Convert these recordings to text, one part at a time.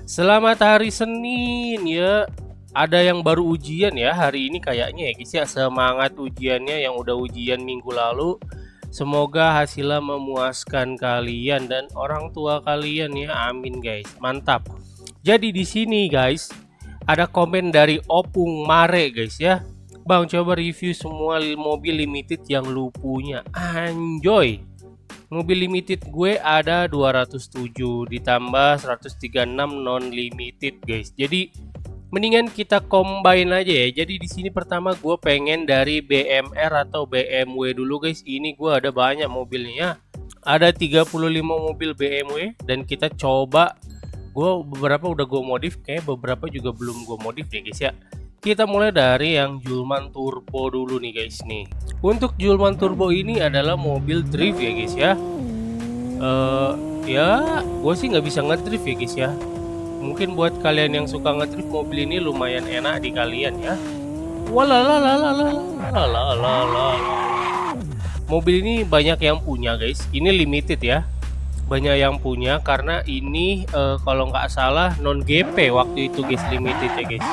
Selamat hari Senin ya. Ada yang baru ujian ya hari ini kayaknya ya guys ya. Semangat ujiannya yang udah ujian minggu lalu. Semoga hasilnya memuaskan kalian dan orang tua kalian ya. Amin guys. Mantap. Jadi di sini guys ada komen dari Opung Mare guys ya. Bang, coba review semua mobil limited yang lu punya. Anjoy. Mobil limited gue ada 207 ditambah 136 non limited guys. Jadi mendingan kita combine aja ya. Jadi di sini pertama gue pengen dari BMR atau BMW dulu guys. Ini gue ada banyak mobilnya. Ada 35 mobil BMW dan kita coba. Gue beberapa udah gue modif, kayak beberapa juga belum gue modif deh guys ya. Kita mulai dari yang Julman Turbo dulu nih guys nih. Untuk Julman Turbo ini adalah mobil drift ya guys ya. Ya gue sih nggak bisa ngedrift ya guys ya. Mungkin buat kalian yang suka ngedrift, mobil ini lumayan enak di kalian ya. Walalalalalalalalala. Mobil ini banyak yang punya guys. Ini limited ya. Banyak yang punya karena ini kalau nggak salah non GP waktu itu guys, limited ya guys.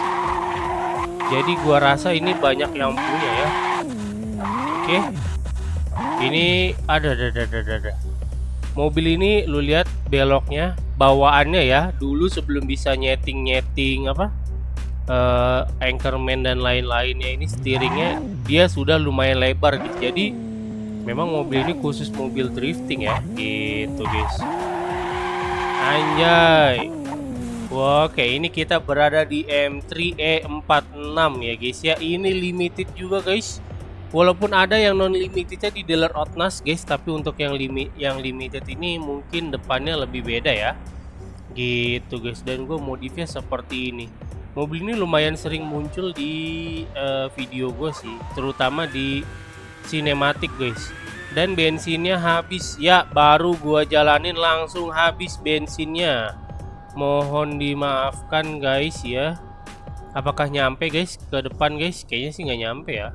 Jadi gua rasa ini banyak yang punya ya. Oke. Ini ada. Mobil ini lu lihat beloknya, bawaannya ya. Dulu sebelum bisa nyeting apa? Anchorman dan lain-lainnya, ini steeringnya dia sudah lumayan lebar gitu. Jadi memang mobil ini khusus mobil drifting ya. Gitu guys. Anjay. Oke, ini kita berada di M3E46 ya guys ya. Ini limited juga guys. Walaupun ada yang non limitednya di dealer Otnas guys, tapi untuk yang limited ini mungkin depannya lebih beda ya. Gitu guys. Dan gue modifnya seperti ini. Mobil ini lumayan sering muncul di video gue sih, terutama di sinematik guys. Dan bensinnya habis ya, baru gua jalanin langsung habis bensinnya. Mohon dimaafkan guys ya. Apakah nyampe guys ke depan guys? Kayaknya sih nggak nyampe ya.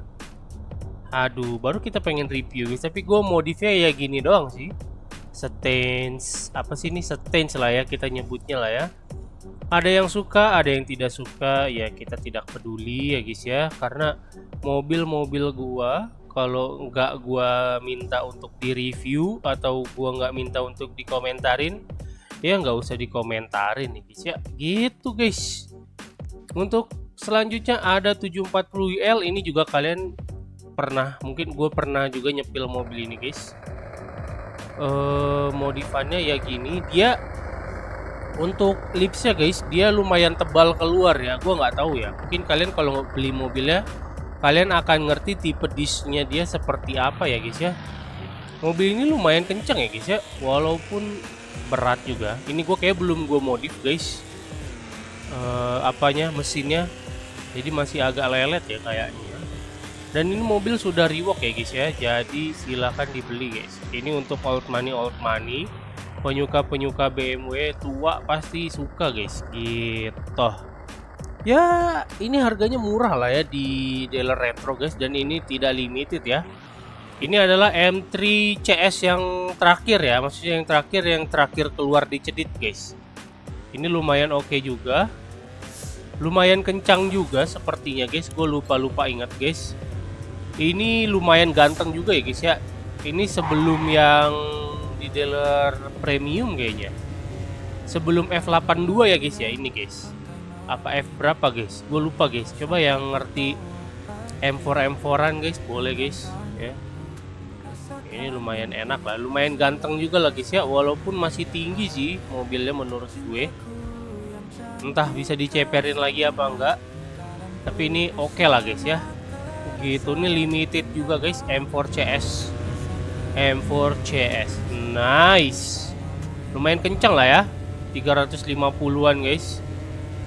Aduh, baru kita pengen review guys, tapi gue modifnya ya gini doang sih. Stains, apa sih ini, stains lah ya kita nyebutnya lah ya. Ada yang suka, ada yang tidak suka, ya kita tidak peduli ya guys ya. Karena mobil-mobil gua kalau nggak gua minta untuk di review atau gua nggak minta untuk dikomentarin, ya nggak usah dikomentarin nih guys ya. Gitu guys. Untuk selanjutnya ada 740UL. Ini juga kalian pernah, mungkin gue pernah juga nyepil mobil ini guys. Modifannya ya gini, dia untuk lipsnya guys, dia lumayan tebal keluar ya. Gue nggak tahu ya, mungkin kalian kalau beli mobilnya kalian akan ngerti tipe disknya dia seperti apa ya guys ya. Mobil ini lumayan kencang ya guys ya, walaupun berat juga. Ini gue kayak belum gue modif guys, apanya, mesinnya, jadi masih agak lelet ya kayaknya. Dan ini mobil sudah rework ya guys ya, jadi silahkan dibeli guys. Ini untuk old money, penyuka BMW tua pasti suka guys gitu. Ya ini harganya murah lah ya di dealer retro guys, dan ini tidak limited ya. Ini adalah M3 CS yang terakhir ya, maksudnya yang terakhir keluar di Cedit guys. Ini lumayan oke juga, lumayan kencang juga sepertinya guys. Gue lupa ingat guys. Ini lumayan ganteng juga ya guys ya. Ini sebelum yang di dealer premium kayaknya. Sebelum F82 ya guys ya ini guys. Apa F berapa guys? Gue lupa guys. Coba yang ngerti M4-an guys, boleh guys ya. Ini lumayan enak lah, lumayan ganteng juga lah guys ya. Walaupun masih tinggi sih mobilnya menurut gue. Entah bisa diceperin lagi apa enggak. Tapi ini oke lah guys ya. Gitu, ini limited juga guys, M4CS. Nice. Lumayan kencang lah ya. 350-an guys.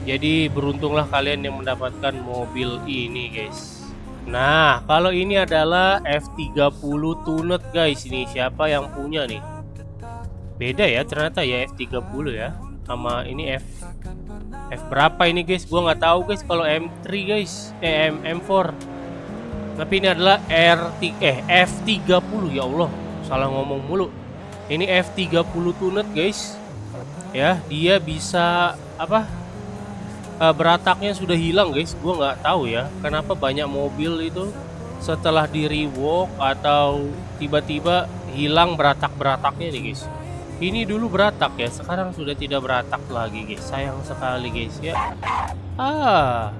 Jadi beruntunglah kalian yang mendapatkan mobil ini guys. Nah, kalau ini adalah F30 Tuned guys. Ini siapa yang punya nih? Beda ya ternyata ya F30 ya. Sama ini F berapa ini guys? Gua nggak tahu guys kalau M3 guys. M4. Tapi ini adalah F30, ya Allah, salah ngomong mulu. Ini F30 Tuned guys. Ya, dia bisa apa? Berataknya sudah hilang guys. Gua nggak tahu ya kenapa banyak mobil itu setelah di rework atau tiba-tiba hilang beratak-berataknya nih guys. Ini dulu beratak ya, sekarang sudah tidak beratak lagi guys. Sayang sekali guys ya. Ah,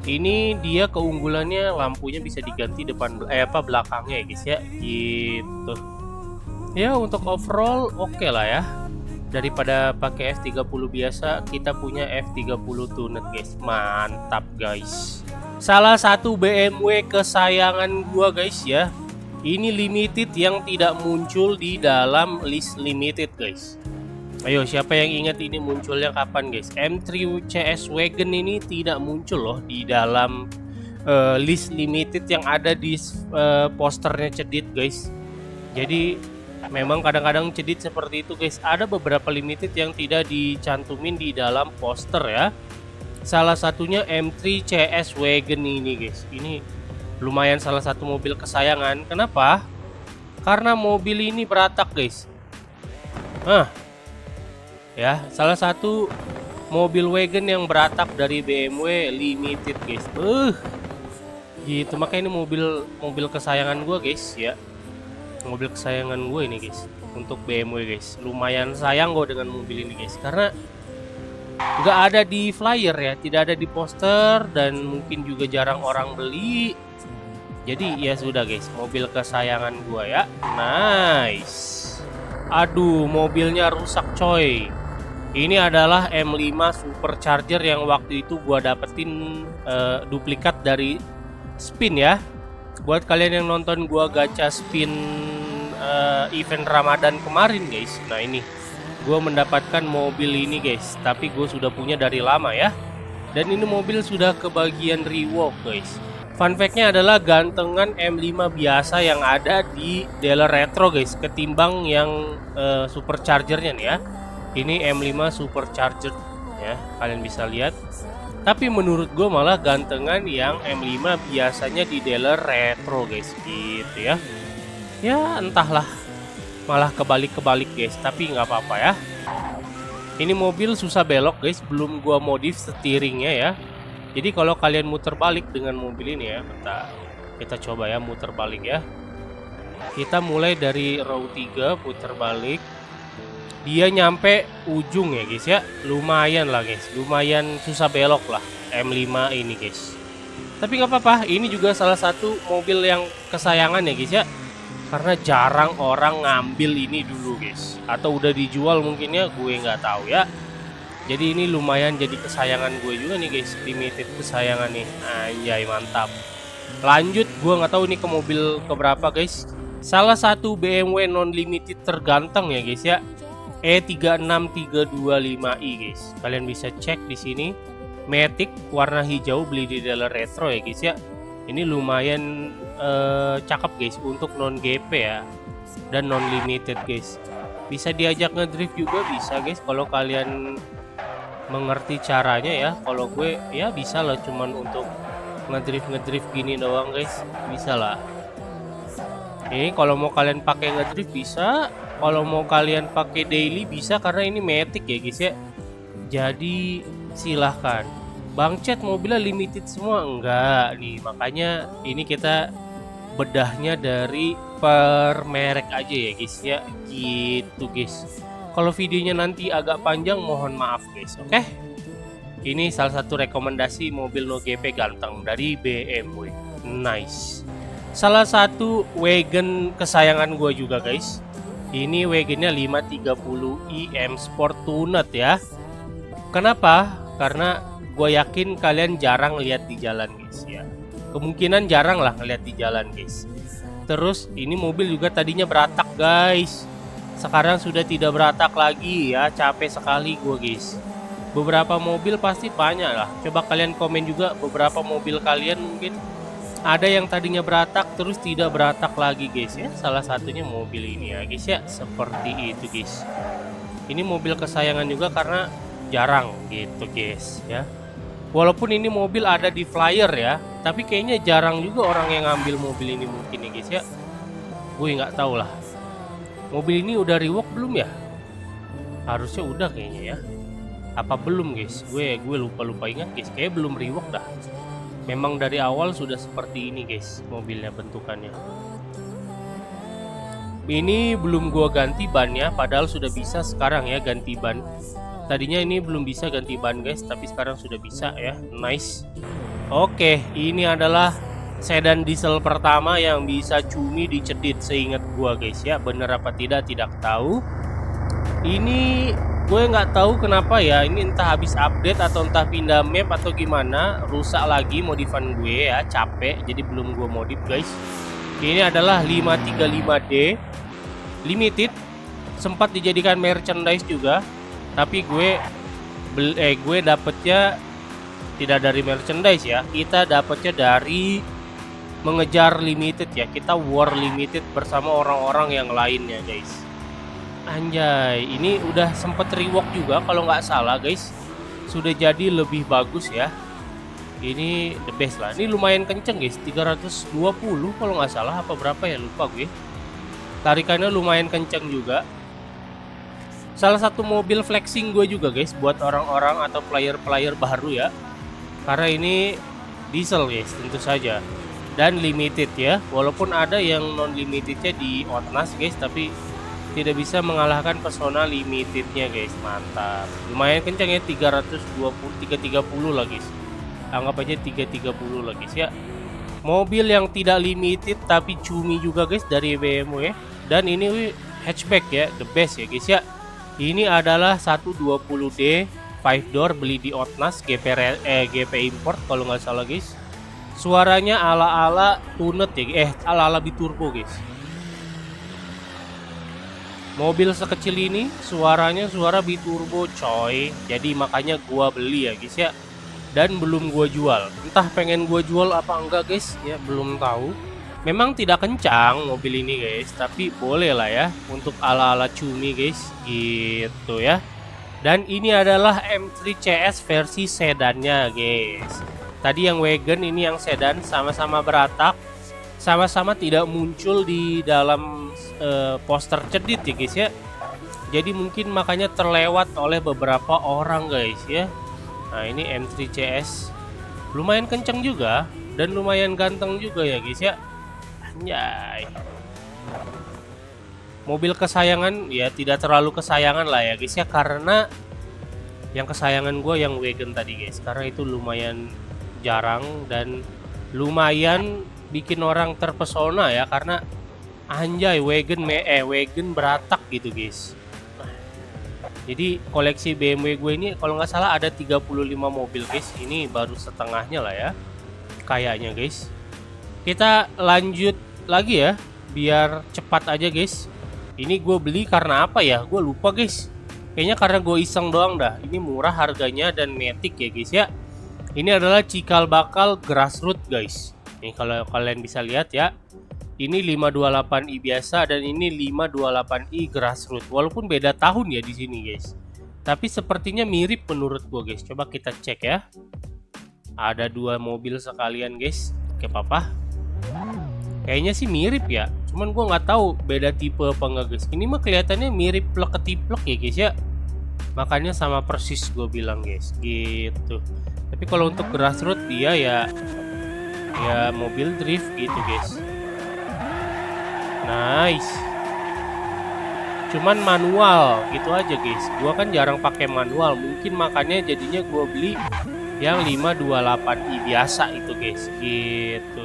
ini dia keunggulannya lampunya bisa diganti depan belakangnya ya guys ya. Gitu. Ya untuk overall oke lah ya. Daripada pakai F30 biasa, kita punya F30 Tunet guys. Mantap guys. Salah satu BMW kesayangan gua guys ya. Ini limited yang tidak muncul di dalam list limited guys. Ayo siapa yang ingat ini munculnya kapan guys? M3 CS Wagon ini tidak muncul loh di dalam list limited yang ada di posternya Cedit guys. Jadi memang kadang-kadang Cedit seperti itu guys. Ada beberapa limited yang tidak dicantumin di dalam poster ya. Salah satunya M3 CS Wagon ini guys. Ini lumayan salah satu mobil kesayangan. Kenapa? Karena mobil ini beratak guys. Ya, salah satu mobil wagon yang beratak dari BMW limited guys. Gitu makanya ini mobil kesayangan gua guys ya. Mobil kesayangan gue ini guys untuk BMW guys. Lumayan sayang gue dengan mobil ini guys karena nggak ada di flyer ya, tidak ada di poster dan mungkin juga jarang orang beli. Jadi ya sudah guys, mobil kesayangan gue ya. Nice. Aduh, mobilnya rusak coy. Ini adalah M5 Supercharger yang waktu itu gue dapetin duplikat dari spin ya. Buat kalian yang nonton gua gacha spin event Ramadan kemarin guys. Nah ini gua mendapatkan mobil ini guys. Tapi gue sudah punya dari lama ya. Dan ini mobil sudah kebagian rework guys. Fun fact-nya adalah gantengan M5 biasa yang ada di dealer retro guys. Ketimbang yang superchargernya nih ya. Ini M5 Supercharger ya. Kalian bisa lihat. Tapi menurut gue malah gantengan yang M5 biasanya di dealer retro guys gitu ya. Ya entahlah, malah kebalik-kebalik guys, tapi nggak apa-apa ya. Ini mobil susah belok guys, belum gua modif steeringnya ya. Jadi kalau kalian muter balik dengan mobil ini ya, bentar, kita coba ya muter balik ya. Kita mulai dari row 3 putar balik. Dia nyampe ujung ya guys ya. Lumayan lah guys, lumayan susah belok lah M5 ini guys. Tapi nggak apa-apa, ini juga salah satu mobil yang kesayangan ya guys ya. Karena jarang orang ngambil ini dulu guys. Atau udah dijual mungkin ya, gue nggak tahu ya. Jadi ini lumayan jadi kesayangan gue juga nih guys, limited kesayangan nih. Anjay mantap. Lanjut, gue nggak tahu nih ke mobil keberapa guys. Salah satu BMW non limited terganteng ya guys ya. E36325i guys. Kalian bisa cek di sini. Matic warna hijau, beli di dealer retro ya guys ya. Ini lumayan cakep guys untuk non GP ya. Dan non limited guys. Bisa diajak ngedrift juga bisa guys kalau kalian mengerti caranya ya. Kalau gue ya bisa lah, cuman untuk ngedrift gini doang guys. Bisa lah. Ini kalau mau kalian pakai ngedrift bisa. Kalau mau kalian pakai daily bisa karena ini Matic ya guys ya. Jadi silahkan. Bang Chat mobilnya limited semua enggak nih. Makanya ini kita bedahnya dari per merek aja ya guys ya. Gitu guys. Kalau videonya nanti agak panjang mohon maaf guys. Oke. Ini salah satu rekomendasi mobil no GP ganteng dari BMW. Nice. Salah satu wagon kesayangan gue juga guys. Ini wagonnya 530i M Sport Tunet ya. Kenapa? Karena gue yakin kalian jarang lihat di jalan guys ya. Kemungkinan jarang lah ngeliat di jalan guys. Terus ini mobil juga tadinya beratak guys. Sekarang sudah tidak beratak lagi ya. Capek sekali gue guys. Beberapa mobil pasti banyak lah. Coba kalian komen juga beberapa mobil kalian mungkin ada yang tadinya beratak terus tidak beratak lagi guys ya. Salah satunya mobil ini ya guys ya. Seperti itu guys. Ini mobil kesayangan juga karena jarang gitu guys ya. Walaupun ini mobil ada di flyer ya, tapi kayaknya jarang juga orang yang ngambil mobil ini mungkin ya guys ya. Gue nggak tahu lah. Mobil ini udah rework belum ya? Harusnya udah kayaknya ya. Apa belum guys? Gue lupa ingat guys. Kayak belum rework dah. Memang dari awal sudah seperti ini guys mobilnya bentukannya. Ini belum gua ganti bannya, padahal sudah bisa sekarang ya ganti ban. Tadinya ini belum bisa ganti ban guys, tapi sekarang sudah bisa ya. Nice. Oke, ini adalah sedan diesel pertama yang bisa cumi dicedit seingat gua guys ya. Bener apa tidak tahu. Ini gue nggak tahu kenapa ya, ini entah habis update atau entah pindah map atau gimana, rusak lagi modifan gue ya, capek jadi belum gue modif guys. Ini adalah 535D limited, sempat dijadikan merchandise juga, tapi gue dapetnya tidak dari merchandise ya, kita dapetnya dari mengejar limited ya, kita war limited bersama orang-orang yang lainnya guys. Anjay, ini udah sempet rework juga kalau nggak salah guys. Sudah jadi lebih bagus ya. Ini the best lah. Ini lumayan kenceng guys, 320 kalau nggak salah, apa berapa ya lupa gue. Tarikannya lumayan kenceng juga. Salah satu mobil flexing gue juga guys, buat orang-orang atau player-player baru ya. Karena ini diesel guys, tentu saja. Dan limited ya, walaupun ada yang non limitednya di Outnas guys, tapi tidak bisa mengalahkan pesona limitednya guys. Mantap, lumayan kencang ya, 330 lah guys, anggap aja 330 lah guys ya. Mobil yang tidak limited tapi cumi juga guys dari BMW ya. Dan ini hatchback ya, the best ya guys ya. Ini adalah 120D 5 door, beli di Outnas, GP import kalau nggak salah guys. Suaranya ala-ala tunet ya, ala-ala biturbo guys. Mobil sekecil ini suaranya suara biturbo coy. Jadi makanya gua beli ya guys ya. Dan belum gua jual. Entah pengen gua jual apa enggak guys ya, belum tahu. Memang tidak kencang mobil ini guys, tapi boleh lah ya untuk ala-ala cumi guys gitu ya. Dan ini adalah M3 CS versi sedannya guys. Tadi yang wagon, ini yang sedan, sama-sama beratap. Sama-sama tidak muncul di dalam poster cedit ya guys ya. Jadi mungkin makanya terlewat oleh beberapa orang guys ya. Nah ini M3 CS lumayan kenceng juga dan lumayan ganteng juga ya guys ya. Anjay, mobil kesayangan ya, tidak terlalu kesayangan lah ya guys ya, karena yang kesayangan gue yang wagon tadi guys, karena itu lumayan jarang dan lumayan bikin orang terpesona ya, karena anjay wagon beratak gitu guys. Jadi koleksi BMW gue ini kalau nggak salah ada 35 mobil guys, ini baru setengahnya lah ya kayaknya guys. Kita lanjut lagi ya biar cepat aja guys. Ini gue beli karena apa ya, gue lupa guys. Kayaknya karena gue iseng doang dah. Ini murah harganya dan matic ya guys ya. Ini adalah cikal bakal grassroots guys. Nih kalau kalian bisa lihat ya, ini 528i biasa dan ini 528i grassroots. Walaupun beda tahun ya di sini guys, tapi sepertinya mirip menurut gua guys. Coba kita cek ya. Ada dua mobil sekalian guys. Oke papa. Kayaknya sih mirip ya. Cuman gua nggak tahu beda tipe apa enggak guys. Ini mah kelihatannya mirip plek-ketiplek ya guys ya. Makanya sama persis gue bilang guys gitu. Tapi kalau untuk grassroots dia ya mobil drift gitu guys. Nice. Cuman manual gitu aja guys. Gua kan jarang pakai manual, mungkin makanya jadinya gua beli yang 528i biasa itu guys gitu.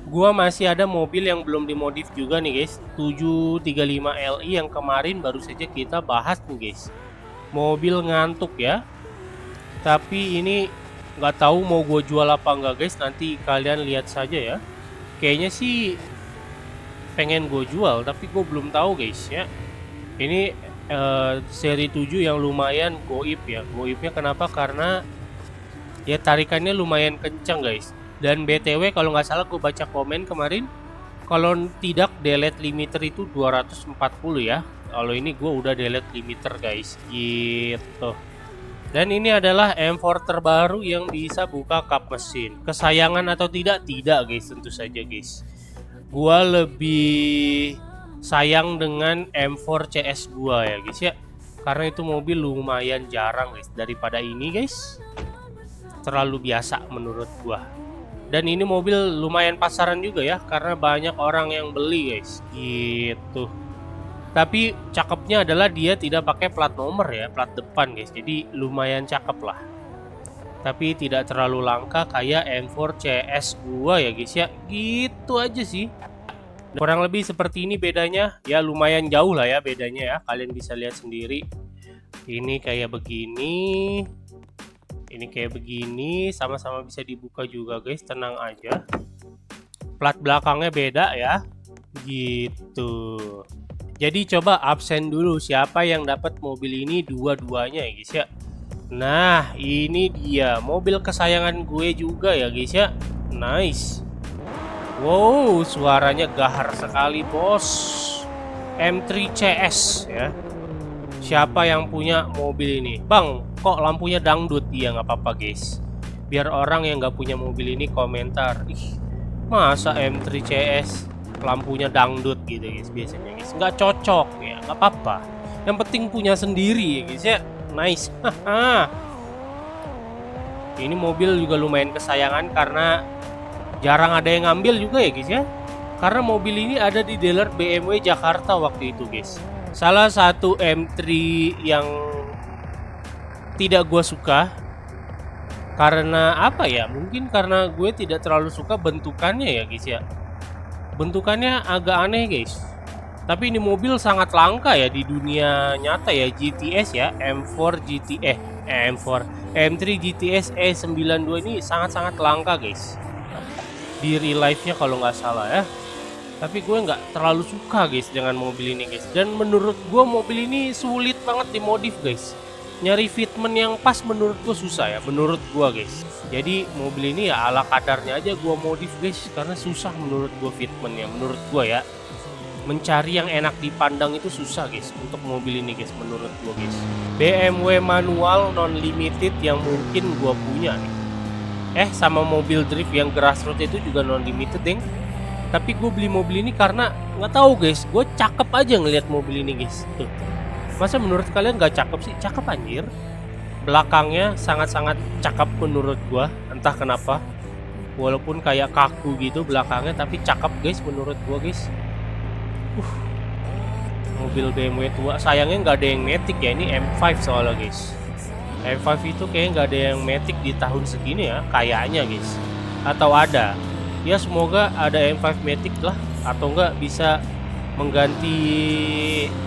Gua masih ada mobil yang belum dimodif juga nih guys, 735Li yang kemarin baru saja kita bahas nih guys. Mobil ngantuk ya. Tapi ini nggak tahu mau gue jual apa enggak guys, nanti kalian lihat saja ya. Kayaknya sih pengen gue jual, tapi gue belum tahu guys ya. Ini seri 7 yang lumayan goib ya. Goibnya kenapa? Karena ya tarikannya lumayan kencang guys. Dan BTW kalau nggak salah gue baca komen kemarin, kalau tidak delete limiter itu 240 ya. Kalau ini gue udah delete limiter guys gitu. Dan ini adalah M4 terbaru yang bisa buka kap mesin. Kesayangan atau tidak? Tidak guys, tentu saja guys. Gua lebih sayang dengan M4 CS gua ya guys ya. karena itu mobil lumayan jarang guys. Daripada ini guys, terlalu biasa menurut gua. Dan ini mobil lumayan pasaran juga ya, karena banyak orang yang beli guys, gitu. Tapi cakepnya adalah dia tidak pakai plat nomor ya, plat depan guys. Jadi lumayan cakep lah. Tapi tidak terlalu langka kayak M4 CS gua ya guys ya. Gitu aja sih. Kurang lebih seperti ini bedanya. Ya lumayan jauh lah ya bedanya ya. Kalian bisa lihat sendiri. Ini kayak begini. Ini kayak begini. Sama-sama bisa dibuka juga guys. Tenang aja. Plat belakangnya beda ya. Gitu. Jadi coba absen dulu siapa yang dapat mobil ini dua-duanya ya guys ya. Nah ini dia mobil kesayangan gue juga ya guys ya. Nice. Wow suaranya gahar sekali bos. M3 CS ya. Siapa yang punya mobil ini? Bang kok lampunya dangdut? Iya nggak apa-apa guys. Biar orang yang nggak punya mobil ini komentar. Ih masa M3 CS lampunya dangdut gitu guys biasanya guys, nggak cocok ya, nggak apa-apa, yang penting punya sendiri ya guys ya. Nice. Ini mobil juga lumayan kesayangan karena jarang ada yang ngambil juga ya guys ya, karena mobil ini ada di dealer BMW Jakarta waktu itu guys. Salah satu M3 yang tidak gue suka karena apa ya, mungkin karena gue tidak terlalu suka bentukannya ya guys ya. Bentukannya agak aneh guys. Tapi ini mobil sangat langka ya di dunia nyata ya, GTS ya, M4 M3 GTS E92 ini sangat-sangat langka guys. Di real life-nya kalau nggak salah ya. Tapi gue nggak terlalu suka guys dengan mobil ini guys. Dan menurut gue mobil ini sulit banget dimodif guys. Nyari fitment yang pas menurut gue susah ya, menurut gue guys. Jadi mobil ini ya ala kadarnya aja gue modif guys, karena susah menurut gue fitmentnya, menurut gue ya. Mencari yang enak dipandang itu susah guys untuk mobil ini guys, menurut gue guys. BMW manual non limited yang mungkin gue punya nih. Sama mobil drift yang grassroots itu juga non limited deng. Tapi gue beli mobil ini karena nggak tahu guys, gue cakep aja ngelihat mobil ini guys. Tuh. Masa menurut kalian nggak cakep sih? Cakep anjir. Belakangnya sangat-sangat cakep menurut gua, entah kenapa. Walaupun kayak kaku gitu belakangnya, tapi cakep guys menurut gua guys. Mobil BMW tua, sayangnya nggak ada yang matic ya, ini M5 soalnya guys. M5 itu kayaknya nggak ada yang matic di tahun segini ya, kayaknya guys. Atau ada. Ya semoga ada M5 matic lah, atau nggak bisa mengganti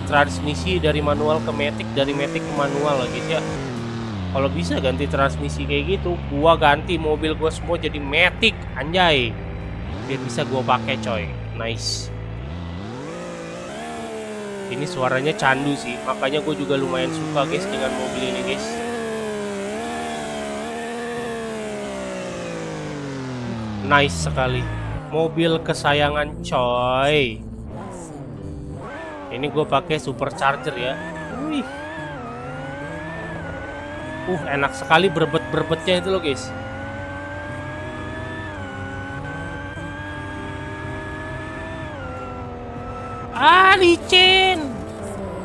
transmisi dari manual ke matic, dari matic ke manual lagi ya. Kalau bisa ganti transmisi kayak gitu, gua ganti mobil gua semua jadi matic anjay, biar bisa gua pakai coy. Nice. Ini suaranya candu sih, makanya gue juga lumayan suka guys dengan mobil ini guys. Nice sekali, mobil kesayangan coy. Ini gue pakai supercharger ya. Wih. Enak sekali berbet-berbetnya itu loh guys. Licin.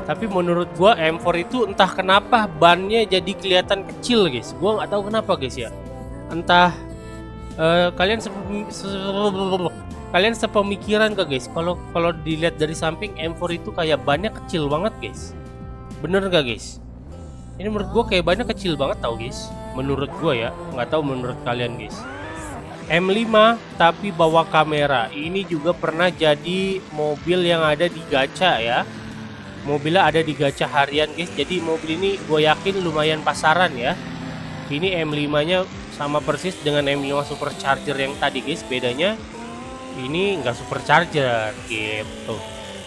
Tapi menurut gue M4 itu entah kenapa bannya jadi kelihatan kecil guys. Gue nggak tahu kenapa guys ya. Entah kalian sepemikiran gak guys? Kalau dilihat dari samping M4 itu kayak bannya kecil banget guys. Bener gak guys? Ini menurut gue kayak bannya kecil banget tau guys. Menurut gue ya, nggak tahu menurut kalian guys. M5 tapi bawa kamera. Ini juga pernah jadi mobil yang ada di gacha ya. Mobilnya ada di gacha harian guys. Jadi mobil ini gue yakin lumayan pasaran ya. Ini M5 nya sama persis dengan M5 supercharger yang tadi guys. Bedanya ini nggak supercharger gitu.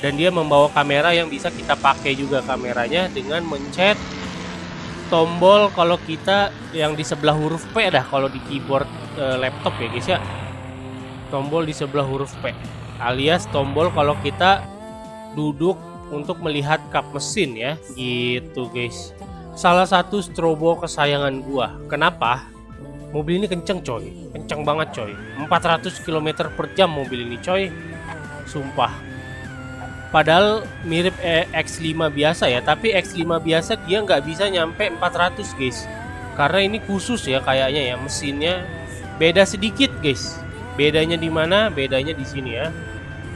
Dan dia membawa kamera yang bisa kita pakai juga kameranya dengan mencet tombol kalau kita yang di sebelah huruf P dah kalau di keyboard laptop ya guys ya. Tombol di sebelah huruf P alias tombol kalau kita duduk untuk melihat kap mesin ya gitu guys. Salah satu strobo kesayangan gua. Kenapa? Mobil ini kenceng coy, kenceng banget coy. 400 km per jam mobil ini coy. Sumpah Padahal mirip X5 biasa ya, tapi X5 biasa dia nggak bisa nyampe 400 guys. Karena ini khusus ya kayaknya ya, mesinnya beda sedikit guys. Bedanya di mana? Bedanya di sini ya.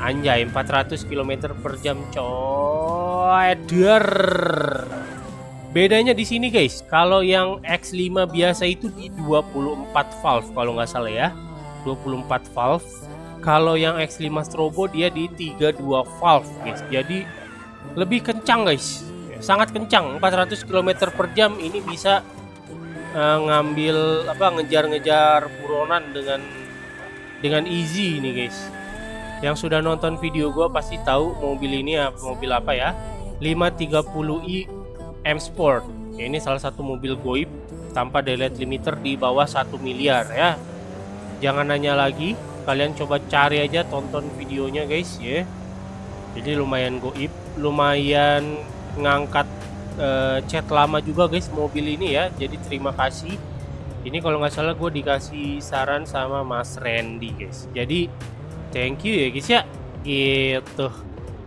Anjay, 400 km per jam coy. Bedanya di sini guys. Kalau yang X5 biasa itu di 24 valve kalau nggak salah ya. 24 valve. Kalau yang X5 Strobo dia di 32 valve guys. Jadi lebih kencang guys. Sangat kencang. 400 km per jam ini bisa ngambil ngejar-ngejar buronan dengan easy ini guys. Yang sudah nonton video gua pasti tahu mobil ini mobil apa ya. 530i M Sport. Ya, ini salah satu mobil goib tanpa daylight limiter di bawah 1 miliar ya. Jangan nanya lagi. Kalian coba cari aja, tonton videonya guys ya. Jadi lumayan goib, lumayan ngangkat chat lama juga guys mobil ini ya. Jadi terima kasih. Ini kalau nggak salah gue dikasih saran sama Mas Randy guys. Jadi thank you ya guys ya. Gitu.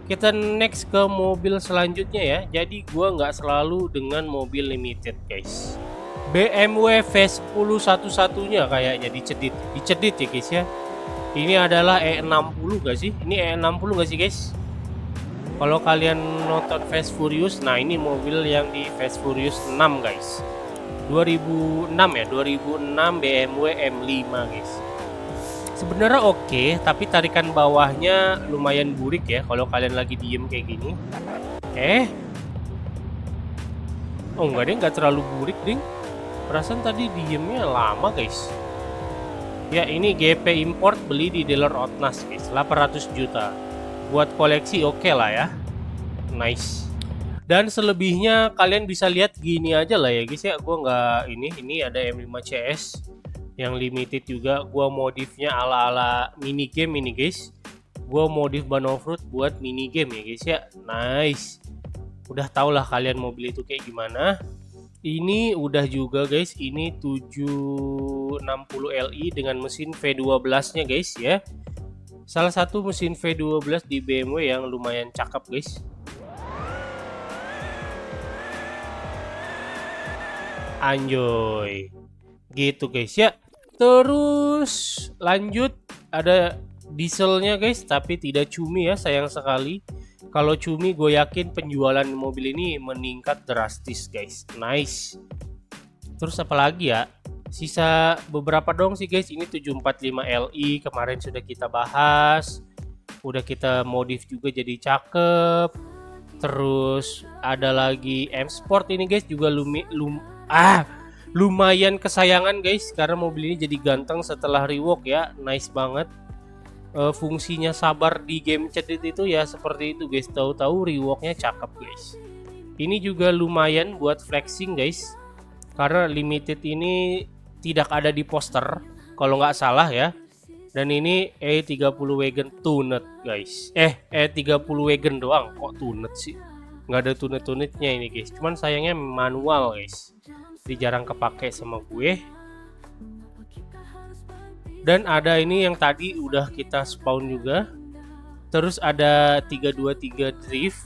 Kita next ke mobil selanjutnya ya. Jadi gue nggak selalu dengan mobil limited guys. BMW V10 satu-satunya kayaknya dicedit ya guys ya. Ini adalah E60 gak sih? Ini E60 gak sih guys? Kalau kalian nonton Fast Furious, nah ini mobil yang di Fast Furious 6 guys. 2006 ya, 2006 BMW M5 guys. Sebenarnya oke, tapi tarikan bawahnya lumayan burik ya kalau kalian lagi diem kayak gini. Oh enggak deh, nggak terlalu burik ding. Perasaan tadi diemnya lama guys. Ya ini GP import, beli di dealer Otnas guys, 800 juta. Buat koleksi oke lah ya. Nice. Dan selebihnya kalian bisa lihat gini aja lah ya guys ya. Gua nggak ini ada M5 CS yang limited juga. Gua modifnya ala-ala mini game ini guys. Gua modif ban off-road buat mini game ya guys ya. Nice. Udah tau lah kalian mobil itu kayak gimana. Ini udah juga guys, ini 760 Li dengan mesin V12 nya guys ya. Salah satu mesin V12 di BMW yang lumayan cakep guys. Anjoy. Gitu guys ya. Terus lanjut ada dieselnya guys, tapi tidak cumi ya, sayang sekali. Kalau cumi gue yakin penjualan mobil ini meningkat drastis guys. Nice. Terus apa lagi ya? Sisa beberapa dong sih guys. Ini 745 Li kemarin sudah kita bahas. Udah kita modif juga jadi cakep. Terus ada lagi M Sport ini guys, juga lumayan kesayangan guys, karena mobil ini jadi ganteng setelah rework ya. Nice banget. Fungsinya sabar di game cedit itu ya seperti itu guys. Tahu-tahu reworknya cakep guys. Ini juga lumayan buat flexing guys, karena limited ini tidak ada di poster kalau nggak salah ya. Dan ini E30 Wagon tuned guys. E30 Wagon doang kok tuned sih, nggak ada tuned-tunednya ini guys. Cuman sayangnya manual guys, jadi jarang kepake sama gue. Dan ada ini yang tadi udah kita spawn juga. Terus ada 323 drift,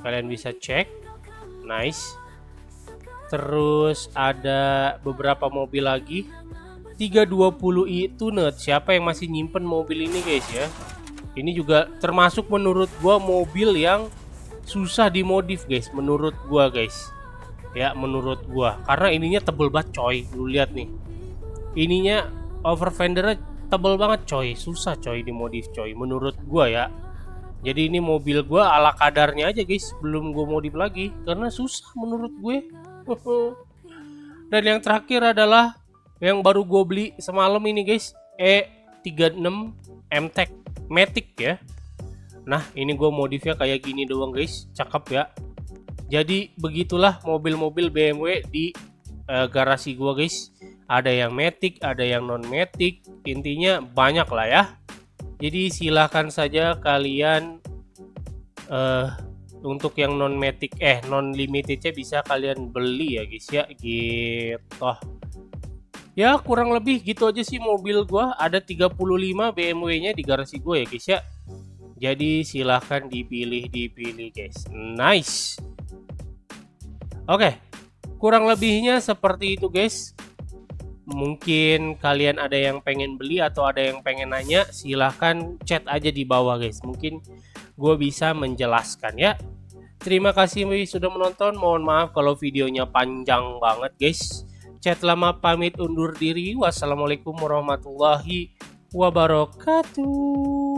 kalian bisa cek. Nice. Terus ada beberapa mobil lagi. 320i tuned. Siapa yang masih nyimpen mobil ini guys ya? Ini juga termasuk menurut gua mobil yang susah dimodif guys, menurut gua guys. Ya menurut gua, karena ininya tebel banget coy. Lu lihat nih, ininya over fendernya tebel banget coy, susah coy dimodif coy menurut gua ya. Jadi ini mobil gua ala kadarnya aja guys, belum gua modif lagi karena susah menurut gue. Dan yang terakhir adalah yang baru gue beli semalam ini guys, E36 MTEK Matic ya. Nah ini gue modifnya kayak gini doang guys, cakep ya. Jadi begitulah mobil-mobil BMW di garasi gue guys. Ada yang Matic, ada yang non Matic, intinya banyak lah ya. Jadi silahkan saja kalian untuk yang non Matic non limitednya bisa kalian beli ya guys ya, gitu. Ya kurang lebih gitu aja sih mobil gua. Ada 35 BMW nya di garasi gue ya guys ya. Jadi silahkan dipilih guys. Nice. Oke, kurang lebihnya seperti itu guys. Mungkin kalian ada yang pengen beli atau ada yang pengen nanya, silahkan chat aja di bawah guys. Mungkin gue bisa menjelaskan ya. Terima kasih sudah menonton. Mohon maaf kalau videonya panjang banget guys. Chat lama pamit undur diri. Wassalamualaikum warahmatullahi wabarakatuh.